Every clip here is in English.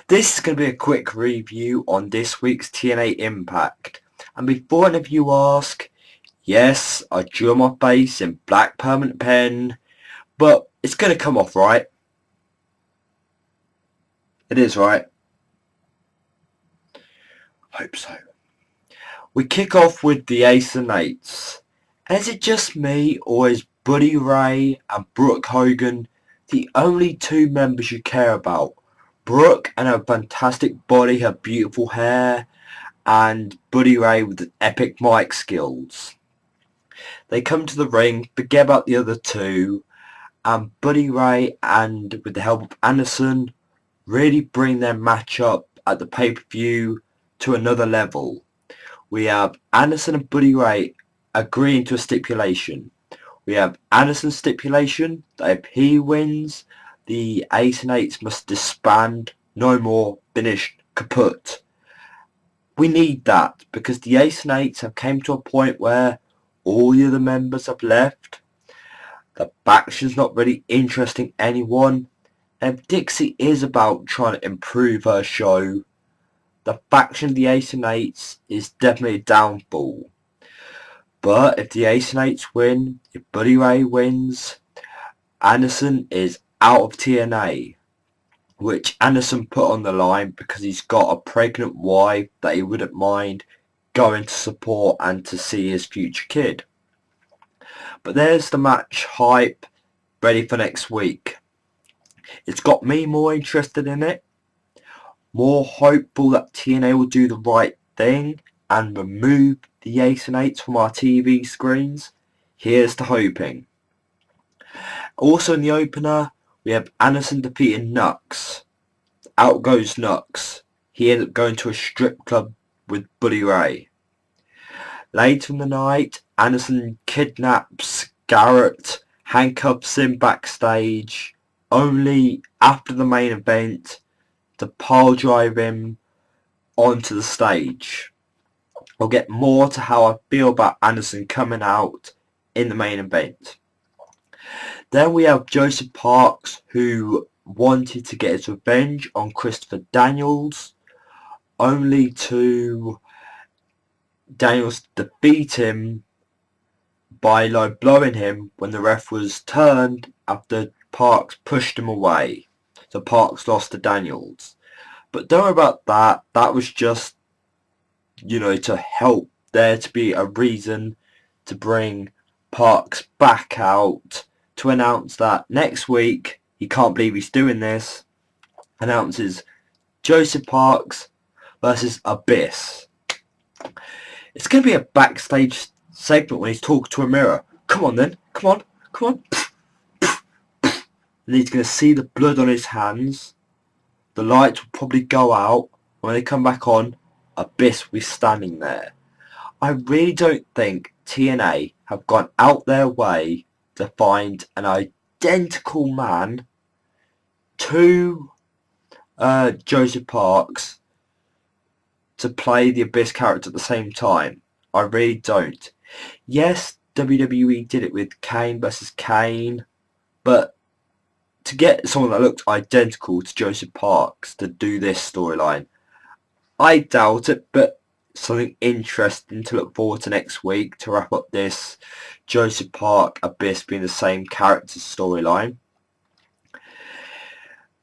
This is going to be a quick review on this week's TNA Impact. And before any of you ask, yes, I drew my face in black permanent pen, but it's going to come off right. It is right. Hope so. We kick off with the Aces&Eights. And is it just me, or is Buddy Ray and Brooke Hogan the only two members you care about? Brooke and her fantastic body, her beautiful hair, and Buddy Ray with epic mic skills. They come to the ring, forget about the other two, and Buddy Ray and with the help of Anderson really bring their match up at the pay-per-view to another level. We have Anderson and Buddy Ray agreeing to a stipulation. We have Anderson's stipulation that if he wins, the Aces&Eights must disband, no more, finished, kaput. We need that because the Aces&Eights have came to a point where all the other members have left. The faction's not really interesting anyone. And if Dixie is about trying to improve her show, the faction of the Aces&Eights is definitely a downfall. But if the Aces&Eights win, if Buddy Ray wins, Anderson is out of TNA, which Anderson put on the line because he's got a pregnant wife that he wouldn't mind going to support and to see his future kid. But there's the match hype ready for next week. It's got me more interested in it, more hopeful that TNA will do the right thing and remove the Aces&Eights from our TV screens. Here's to hoping. Also in the opener, we have Anderson defeating Nux. Out goes Nux. He ends up going to a strip club with Buddy Ray. Later in the night, Anderson kidnaps Garrett, handcuffs him backstage, only after the main event to pile drive him onto the stage. I'll get more to how I feel about Anderson coming out in the main event. Then we have Joseph Parks, who wanted to get his revenge on Christopher Daniels, only to Daniels defeat him by low blowing him when the ref was turned after Parks pushed him away. So Parks lost to Daniels. But don't worry about that. That was just, to help there to be a reason to bring Parks back out to announce that next week, he can't believe he's doing this, announces Joseph Parks versus Abyss. It's going to be a backstage segment when he's talking to a mirror. Come on then, come on. And he's going to see the blood on his hands. The lights will probably go out. When they come back on, Abyss will be standing there. I really don't think TNA have gone out their way to find an identical man to Joseph Parks to play the Abyss character at the same time. I really don't. Yes, WWE did it with Kane versus Kane, but to get someone that looked identical to Joseph Parks to do this storyline, I doubt it, but something interesting to look forward to next week to wrap up this Joseph Park Abyss being the same character storyline.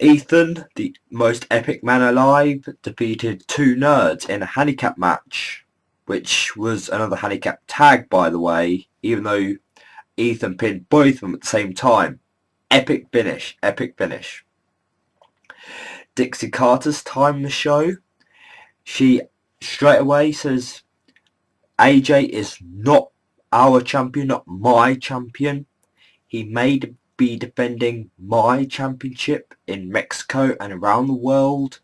Ethan, the most epic man alive, defeated two nerds in a handicap match, which was another handicap tag, by the way, even though Ethan pinned both of them at the same time. Epic finish. Dixie Carter's time in the show. She straight away says, AJ is not our champion, not my champion. He may be defending my championship in Mexico and around the world,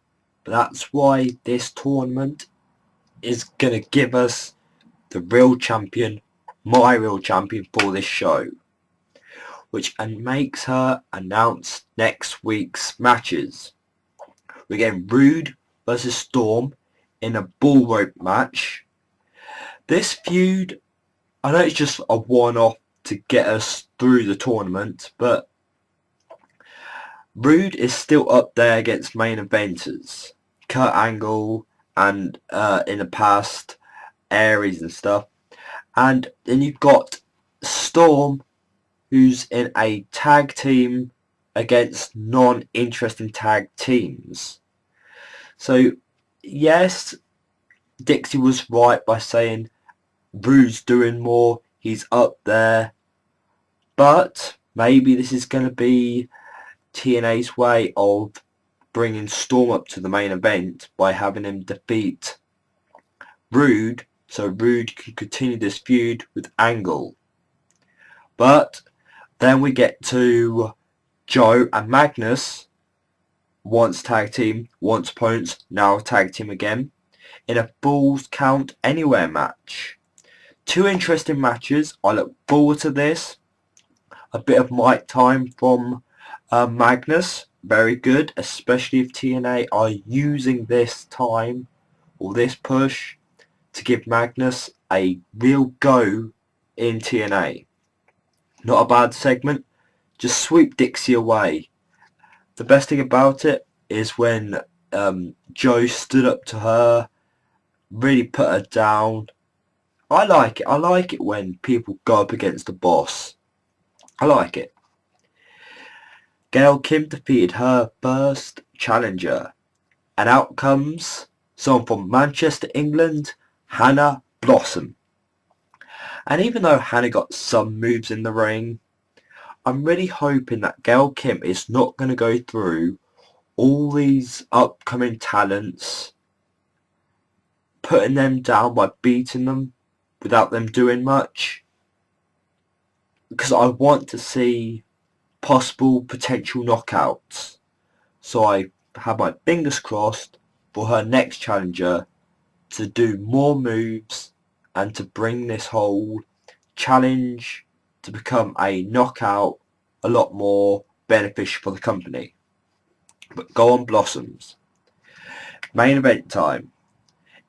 but that's why this tournament is going to give us the real champion, my real champion for this show, which makes her announce next week's matches. We're getting Rude versus Storm in a bull rope match. This feud, I know it's just a one-off to get us through the tournament, but Rude is still up there against main eventers. Kurt Angle and in the past, Aries and stuff. And then you've got Storm, who's in a tag team against non-interesting tag teams. So, yes, Dixie was right by saying Rude's doing more, he's up there, but maybe this is going to be TNA's way of bringing Storm up to the main event by having him defeat Rude, so Rude can continue this feud with Angle. But then we get to Joe and Magnus, once tag team, once opponents, now tag team again, in a Falls Count Anywhere match. Two interesting matches. I look forward to this. A bit of mic time from Magnus, very good, especially if TNA are using this time or this push to give Magnus a real go in TNA. Not a bad segment, just sweep Dixie away. The best thing about it is when Joe stood up to her, really put her down. I like it when people go up against the boss. I like it. Gail Kim defeated her first challenger, and out comes someone from Manchester, England, Hannah Blossom. And even though Hannah got some moves in the ring, I'm really hoping that Gail Kim is not going to go through all these upcoming talents, putting them down by beating them without them doing much. Because I want to see possible potential knockouts. So I have my fingers crossed for her next challenger to do more moves and to bring this whole challenge to become a knockout a lot more beneficial for the company. But go on, Blossoms. Main event time.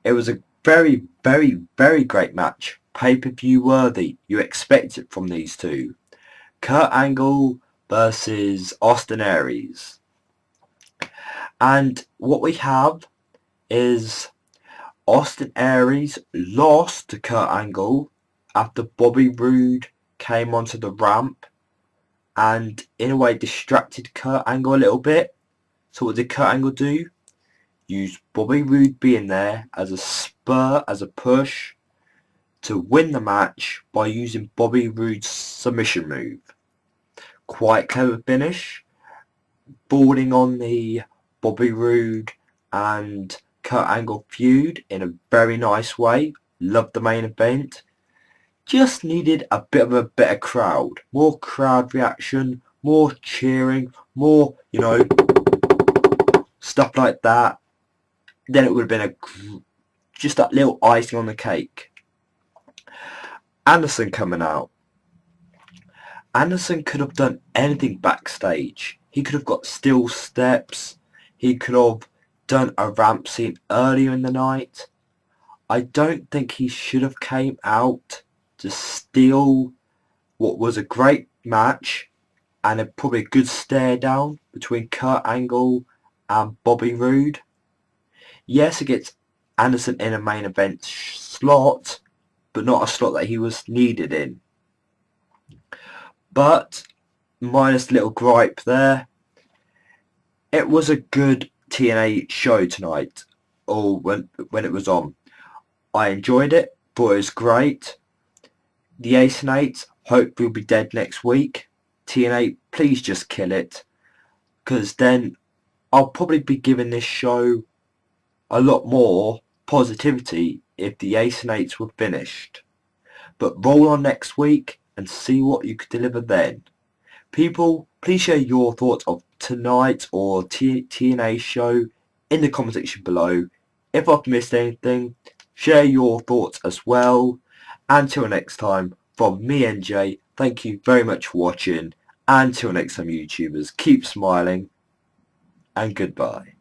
It was a very, very, very great match. Pay-per-view worthy. You expect it from these two. Kurt Angle versus Austin Aries. And what we have is Austin Aries lost to Kurt Angle after Bobby Roode came onto the ramp and in a way distracted Kurt Angle a little bit. So what did Kurt Angle do? Use Bobby Roode being there as a spur, as a push to win the match by using Bobby Roode's submission move. Quite clever finish, boarding on the Bobby Roode and Kurt Angle feud in a very nice way. Loved the main event. Just needed a bit of a better crowd. More crowd reaction, more cheering, more, stuff like that. Then it would have been just that little icing on the cake. Anderson coming out. Anderson could have done anything backstage. He could have got steel steps. He could have done a ramp scene earlier in the night. I don't think he should have came out to steal what was a great match and probably a good stare down between Kurt Angle and Bobby Roode. Yes, it gets Anderson in a main event slot, but not a slot that he was needed in. But, minus little gripe there, it was a good TNA show tonight, or when it was on. I enjoyed it, thought it was great. The Aces&Eights hopefully will be dead next week. TNA, please just kill it, because then I'll probably be giving this show a lot more positivity if the Aces&Eights were finished. But roll on next week and see what you could deliver then. People, please share your thoughts of tonight or TNA show in the comment section below. If I've missed anything, share your thoughts as well. Until next time, from me and Jay, thank you very much for watching. Until next time, YouTubers, keep smiling and goodbye.